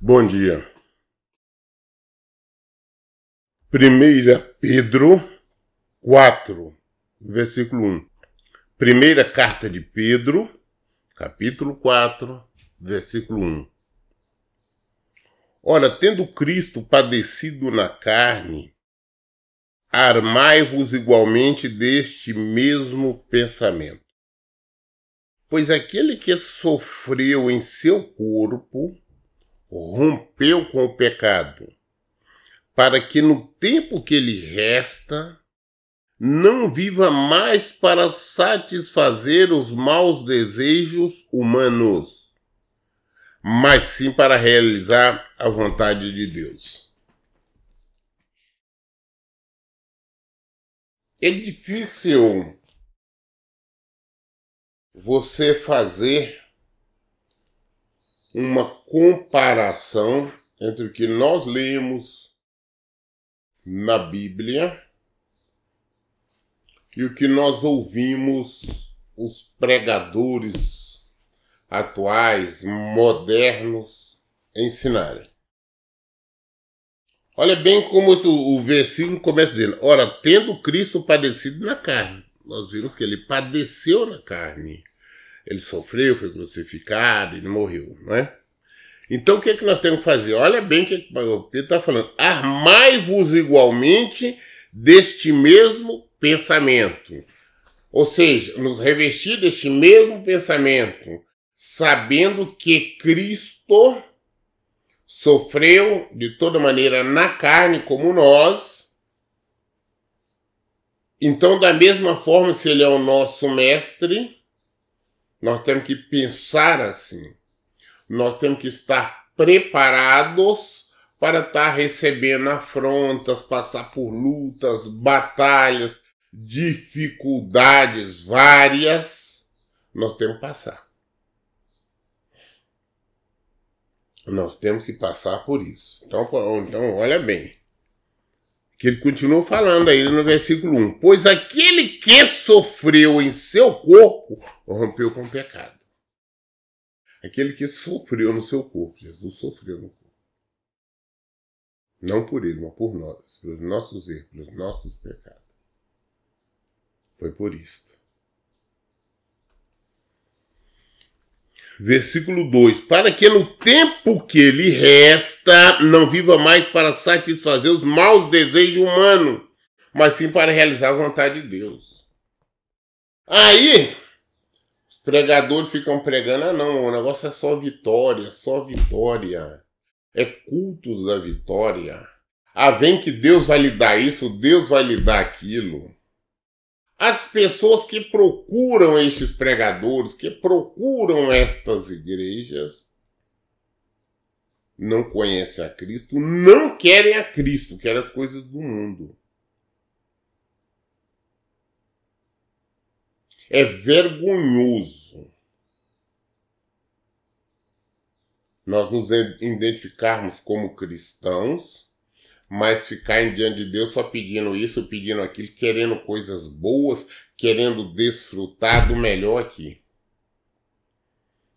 Bom dia. 1 Pedro 4, versículo 1. Primeira carta de Pedro, capítulo 4, versículo 1. Ora, tendo Cristo padecido na carne, armai-vos igualmente deste mesmo pensamento. Pois aquele que sofreu em seu corpo rompeu com o pecado, para que no tempo que lhe resta, não viva mais para satisfazer os maus desejos humanos, mas sim para realizar a vontade de Deus. É difícil você fazer uma comparação entre o que nós lemos na Bíblia e o que nós ouvimos os pregadores atuais, modernos, ensinarem. Olha bem como o versículo começa dizendo: ora, tendo Cristo padecido na carne. Nós vimos que ele padeceu na carne. Ele sofreu, foi crucificado, ele morreu, não é? Então o que é que nós temos que fazer? Olha bem o que o Pedro está falando. Armai-vos igualmente deste mesmo pensamento. Ou seja, nos revestir deste mesmo pensamento, sabendo que Cristo sofreu de toda maneira na carne como nós. Então, da mesma forma, se ele é o nosso mestre, nós temos que pensar assim. Nós temos que estar preparados para estar recebendo afrontas, passar por lutas, batalhas, dificuldades várias. Nós temos que passar. Nós temos que passar por isso. Então olha bem. Que ele continua falando aí no versículo 1. Pois aquele que sofreu em seu corpo rompeu com o pecado. Aquele que sofreu no seu corpo. Jesus sofreu no corpo. Não por ele, mas por nós. Pelos nossos erros, pelos nossos pecados. Foi por isto. Versículo 2. Para que no tempo que lhe resta, não viva mais para satisfazer os maus desejos humanos, mas sim para realizar a vontade de Deus. Aí, os pregadores ficam pregando, não, o negócio é só vitória, só vitória. É cultos da vitória. Vem que Deus vai lhe dar isso, Deus vai lhe dar aquilo. As pessoas que procuram estes pregadores, que procuram estas igrejas, não conhecem a Cristo, não querem a Cristo, querem as coisas do mundo. É vergonhoso nós nos identificarmos como cristãos, mas ficar diante de Deus só pedindo isso, pedindo aquilo, querendo coisas boas, querendo desfrutar do melhor aqui.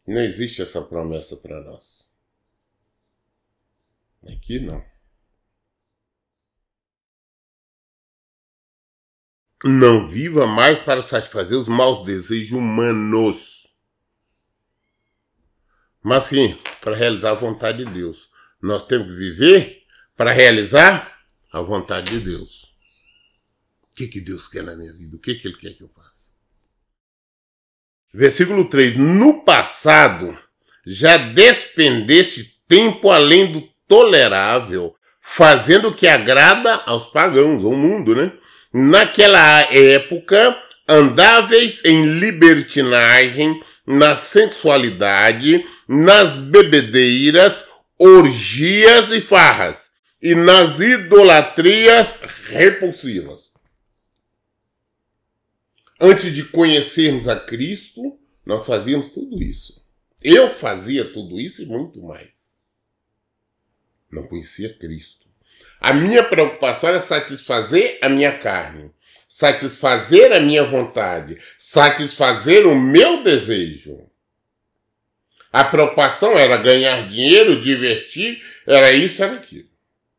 Não existe essa promessa para nós. Aqui não. Não viva mais para satisfazer os maus desejos humanos, mas sim para realizar a vontade de Deus. Nós temos que viver para realizar a vontade de Deus. O que Deus quer na minha vida? O que Ele quer que eu faça? Versículo 3. No passado, já despendeste tempo além do tolerável, fazendo o que agrada aos pagãos, ao mundo, né? Naquela época, andáveis em libertinagem, na sensualidade, nas bebedeiras, orgias e farras, e nas idolatrias repulsivas. Antes de conhecermos a Cristo, nós fazíamos tudo isso. Eu fazia tudo isso e muito mais. Não conhecia Cristo. A minha preocupação era satisfazer a minha carne, satisfazer a minha vontade, satisfazer o meu desejo. A preocupação era ganhar dinheiro, divertir, era isso, era aquilo.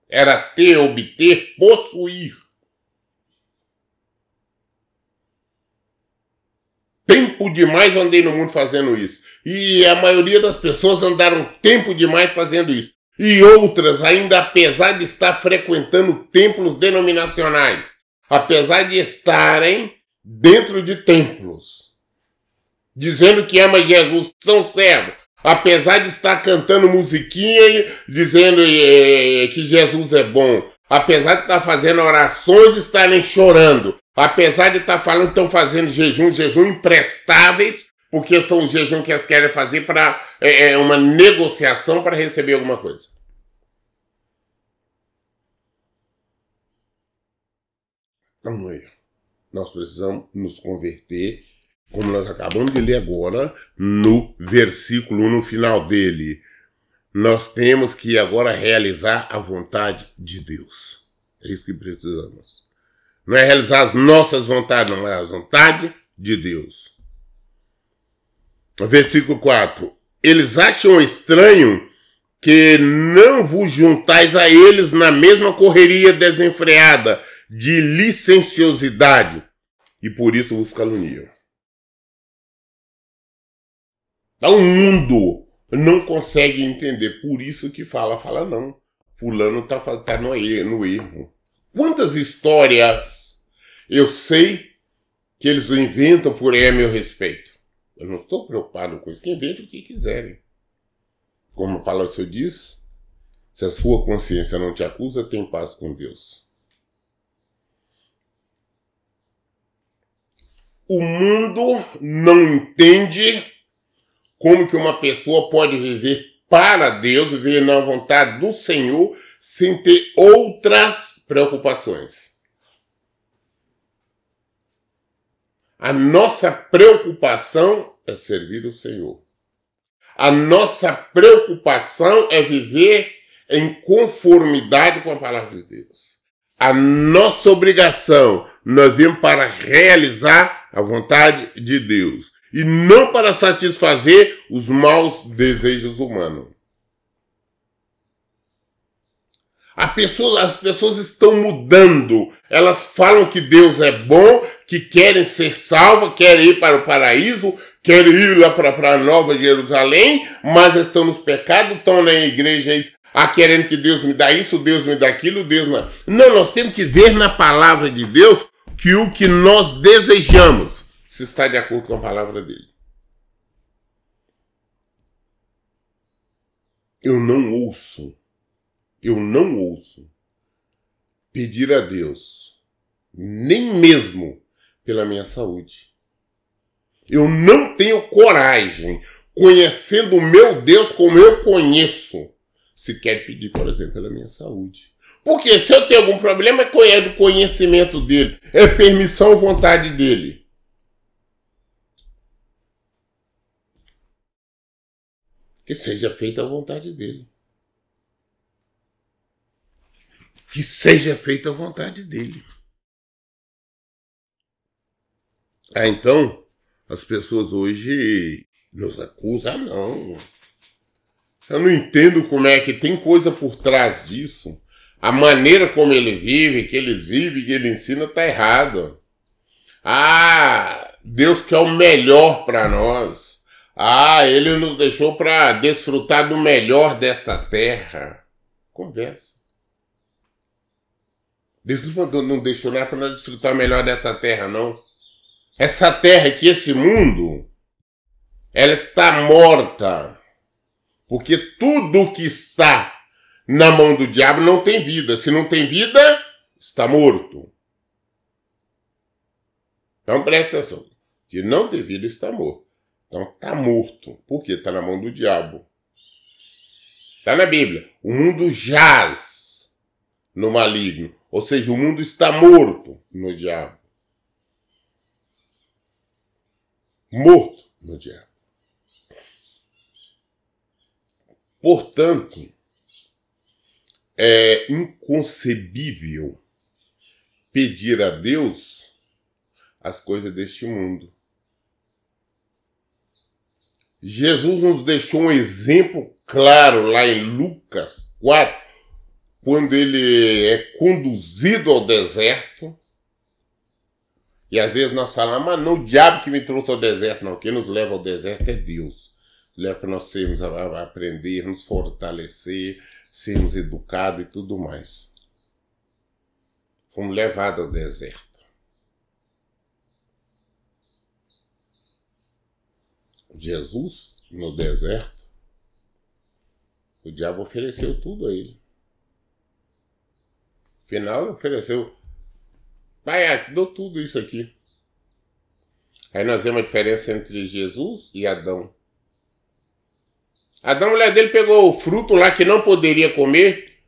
Era ter, obter, possuir. Tempo demais eu andei no mundo fazendo isso. E a maioria das pessoas andaram tempo demais fazendo isso. E outras, ainda apesar de estar frequentando templos denominacionais, apesar de estarem dentro de templos, dizendo que ama Jesus, são servos, apesar de estar cantando musiquinha e dizendo que Jesus é bom, apesar de estar fazendo orações e estarem chorando, apesar de estar falando que estão fazendo jejum imprestáveis, porque são os jejuns que elas querem fazer para uma negociação para receber alguma coisa. Então, não é. Nós precisamos nos converter, como nós acabamos de ler agora, no versículo, no final dele. Nós temos que agora realizar a vontade de Deus. É isso que precisamos. Não é realizar as nossas vontades, não é a vontade de Deus. Versículo 4. Eles acham estranho que não vos juntais a eles na mesma correria desenfreada de licenciosidade, e por isso vos caluniam. Então o mundo não consegue entender, por isso que fala não. Fulano tá no erro. Quantas histórias eu sei que eles inventam por aí a meu respeito. Eu não estou preocupado com isso, que inventem o que quiserem. Como a palavra do Senhor diz, se a sua consciência não te acusa, tem paz com Deus. O mundo não entende como que uma pessoa pode viver para Deus, viver na vontade do Senhor, sem ter outras preocupações. A nossa preocupação é servir o Senhor. A nossa preocupação é viver em conformidade com a palavra de Deus. A nossa obrigação, nós viemos para realizar a vontade de Deus e não para satisfazer os maus desejos humanos. As pessoas estão mudando. Elas falam que Deus é bom, que querem ser salvas, querem ir para o paraíso, querem ir lá para a Nova Jerusalém, mas estão nos pecados, estão na igreja querendo que Deus me dá isso, Deus me dá aquilo, Deus não. Não, nós temos que ver na palavra de Deus que o que nós desejamos se está de acordo com a palavra dele. Eu não ouço pedir a Deus, nem mesmo pela minha saúde. Eu não tenho coragem, conhecendo o meu Deus como eu conheço, se quer pedir, por exemplo, pela minha saúde. Porque se eu tenho algum problema, é do conhecimento dele, é permissão ou vontade dele. Que seja feita a vontade dele. Que seja feita a vontade dele. Então, as pessoas hoje nos acusam. Não. Eu não entendo como é que tem coisa por trás disso. A maneira como ele vive, que eles vivem, que ele ensina, está errado. Deus quer o melhor para nós. Ele nos deixou para desfrutar do melhor desta terra. Conversa. Deus não deixou nada para nós desfrutar o melhor dessa terra, não. Essa terra aqui, esse mundo, ela está morta. Porque tudo que está na mão do diabo não tem vida. Se não tem vida, está morto. Então presta atenção. Que não tem vida está morto. Então está morto. Por quê? Está na mão do diabo. Está na Bíblia. O mundo jaz no maligno. Ou seja, o mundo está morto no diabo. Morto no diabo. Portanto, é inconcebível pedir a Deus as coisas deste mundo. Jesus nos deixou um exemplo claro lá em Lucas 4, quando ele é conduzido ao deserto. E às vezes nós falamos, mas não o diabo que me trouxe ao deserto, não. Quem nos leva ao deserto é Deus. Leva para nós sermos a aprender, nos fortalecer, sermos educados e tudo mais. Fomos levados ao deserto. Jesus, no deserto, o diabo ofereceu tudo a ele. No final, ofereceu, pai, dou tudo isso aqui. Aí nós vemos a diferença entre Jesus e Adão. Adão, a mulher dele, pegou o fruto lá que não poderia comer,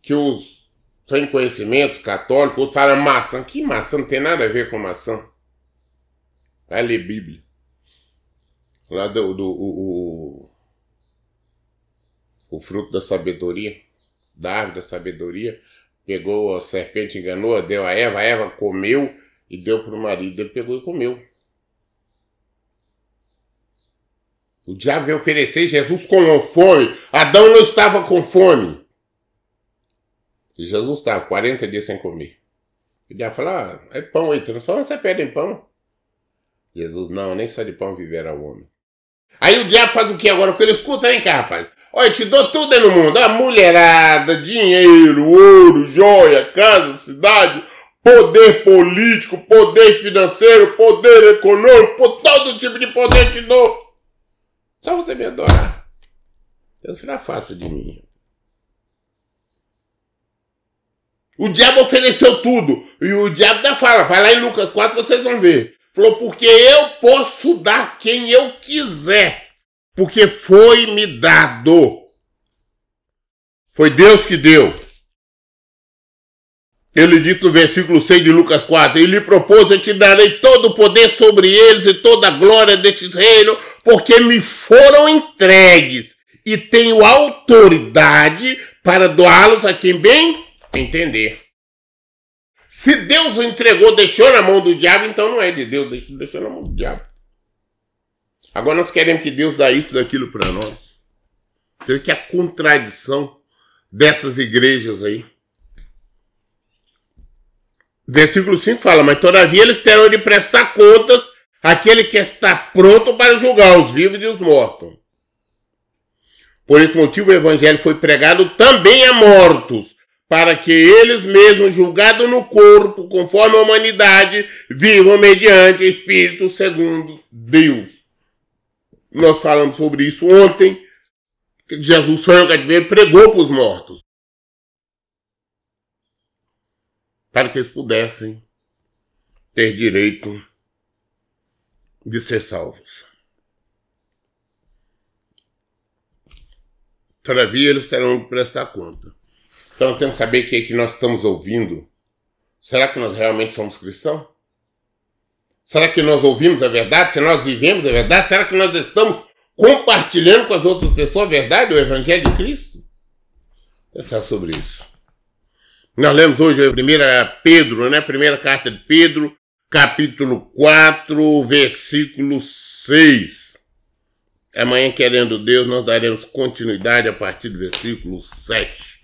que os sem conhecimentos católicos, outros falam maçã. Que maçã? Não tem nada a ver com maçã. Vai ler Bíblia. Lá o fruto da sabedoria, da árvore da sabedoria, pegou a serpente, enganou, deu a Eva comeu e deu para o marido, ele pegou e comeu. O diabo veio oferecer Jesus com fome. Adão não estava com fome. E Jesus estava 40 dias sem comer. O diabo falou, é pão aí, transforma essa pedra em pão. Jesus, não, nem só de pão viverá o homem. Aí o diabo faz o que agora? Porque ele escuta, vem cá, rapaz. Olha, eu te dou tudo aí no mundo. A mulherada, dinheiro, ouro, joia, casa, cidade, poder político, poder financeiro, poder econômico, por todo tipo de poder te dou. Só você me adorar. Deus será fácil de mim. O diabo ofereceu tudo. E o diabo da fala, vai lá em Lucas 4, vocês vão ver. Falou, porque eu posso dar quem eu quiser. Porque foi me dado. Foi Deus que deu. Ele disse no versículo 6 de Lucas 4, ele lhe propôs, eu te darei todo o poder sobre eles e toda a glória destes reinos, porque me foram entregues e tenho autoridade para doá-los a quem bem entender. Se Deus o entregou, deixou na mão do diabo, então não é de Deus, deixou na mão do diabo. Agora nós queremos que Deus dá isso, daquilo para nós. Então que é a contradição dessas igrejas aí. Versículo 5 fala, mas todavia eles terão de prestar contas àquele que está pronto para julgar os vivos e os mortos. Por esse motivo o evangelho foi pregado também a mortos, para que eles mesmos, julgados no corpo, conforme a humanidade, vivam mediante o Espírito segundo Deus. Nós falamos sobre isso ontem, que Jesus foi no cativeiro, pregou para os mortos, para que eles pudessem ter direito de ser salvos. Todavia eles terão de prestar conta. Então temos que saber o que é que nós estamos ouvindo. Será que nós realmente somos cristãos? Será que nós ouvimos a verdade? Se nós vivemos a verdade? Será que nós estamos compartilhando com as outras pessoas a verdade, o Evangelho de Cristo? Pensar sobre isso. Nós lemos hoje a primeira carta de Pedro, capítulo 4, versículo 6. Amanhã, querendo Deus, nós daremos continuidade a partir do versículo 7.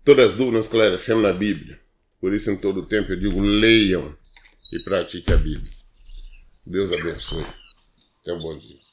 Todas as dúvidas esclarecemos na Bíblia. Por isso, em todo o tempo, eu digo, leiam e pratiquem a Bíblia. Deus abençoe. Até um bom dia.